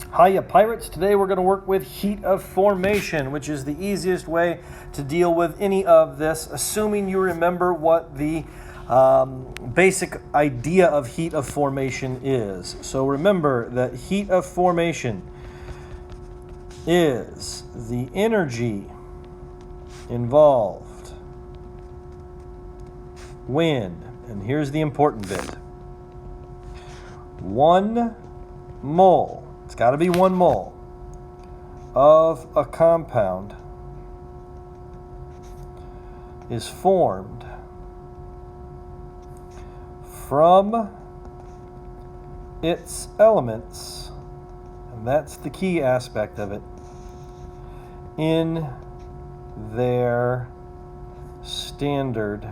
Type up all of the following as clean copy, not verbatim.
Hiya Pirates, today we're going to work with heat of formation, which is the easiest way to deal with any of this, assuming you remember what the basic idea of heat of formation is. So remember that heat of formation is the energy involved when, and here's the important bit, 1 mole, it's got to be 1 mole of a compound is formed from its elements, and that's the key aspect of it, in their standard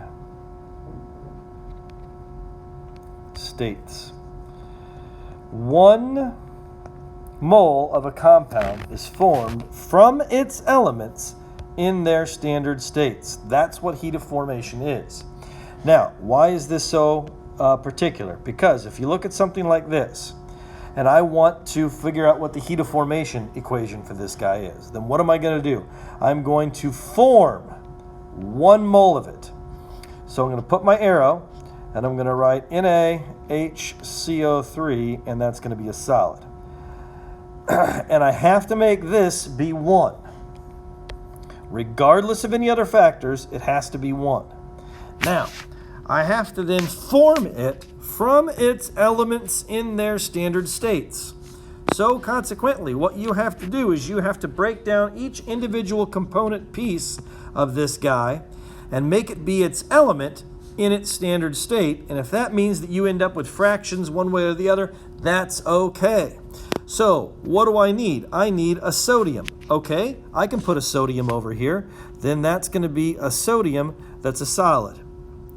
states. 1 mole of a compound is formed from its elements in their standard states. That's what heat of formation is. Now, why is this so particular? Because if you look at something like this, and I want to figure out what the heat of formation equation for this guy is, then what am I going to do? I'm going to form 1 mole of it. So I'm going to put my arrow, and I'm going to write NaHCO3, and that's going to be a solid. And I have to make this be 1. Regardless of any other factors, it has to be 1. Now, I have to then form it from its elements in their standard states. So consequently, what you have to do is you have to break down each individual component piece of this guy and make it be its element in its standard state. And if that means that you end up with fractions one way or the other, that's okay. So what do I need? I need a sodium. Okay, I can put a sodium over here. Then that's going to be a sodium that's a solid.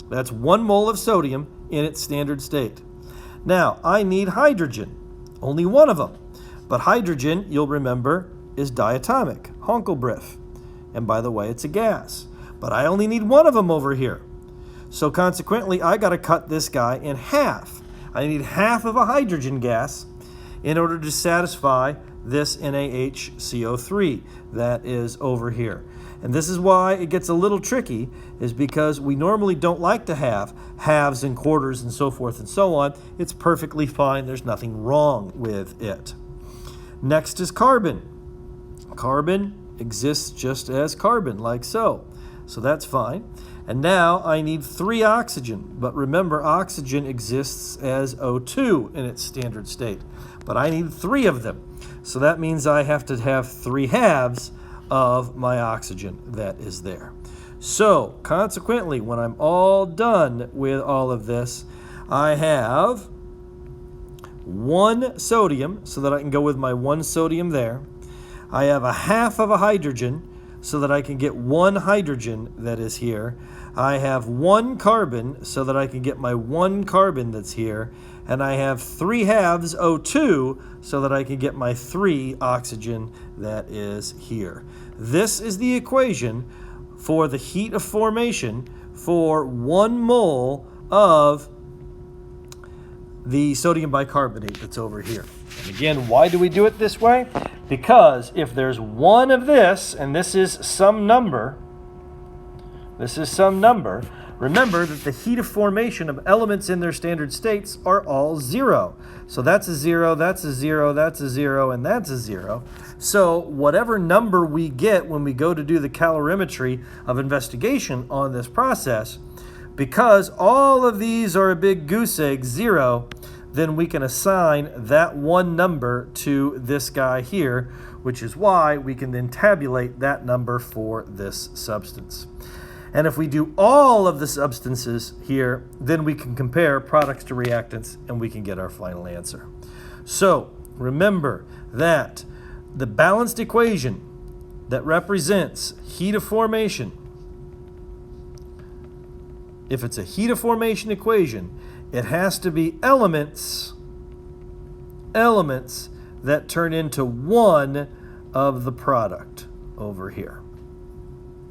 That's 1 mole of sodium in its standard state. Now, I need hydrogen. Only 1 of them. But hydrogen, you'll remember, is diatomic, Honkelbrief. And by the way, it's a gas. But I only need 1 of them over here. So consequently, I got to cut this guy in half. I need half of a hydrogen gas in order to satisfy this NaHCO3 that is over here. And this is why it gets a little tricky, is because we normally don't like to have halves and quarters and so forth and so on. It's perfectly fine. There's nothing wrong with it. Next is carbon. Carbon exists just as carbon, like so. So that's fine. And now I need 3 oxygen. But remember, oxygen exists as O2 in its standard state. But I need 3 of them. So that means I have to have 3 halves of my oxygen that is there. So consequently, when I'm all done with all of this, I have 1 sodium, so that I can go with my 1 sodium there. I have a half of a hydrogen, so that I can get 1 hydrogen that is here. I have 1 carbon, so that I can get my 1 carbon that's here. And I have 3 halves O2, so that I can get my 3 oxygen that is here. This is the equation for the heat of formation for 1 mole of the sodium bicarbonate that's over here. And again, why do we do it this way? Because if there's 1 of this, and this is some number, remember that the heat of formation of elements in their standard states are all 0. So that's a 0, that's a 0, that's a 0, and that's a 0. So whatever number we get when we go to do the calorimetry of investigation on this process, because all of these are a big goose egg, 0, then we can assign that 1 number to this guy here, which is why we can then tabulate that number for this substance. And if we do all of the substances here, then we can compare products to reactants and we can get our final answer. So remember that the balanced equation that represents heat of formation, if it's a heat of formation equation, it has to be elements that turn into 1 of the product over here.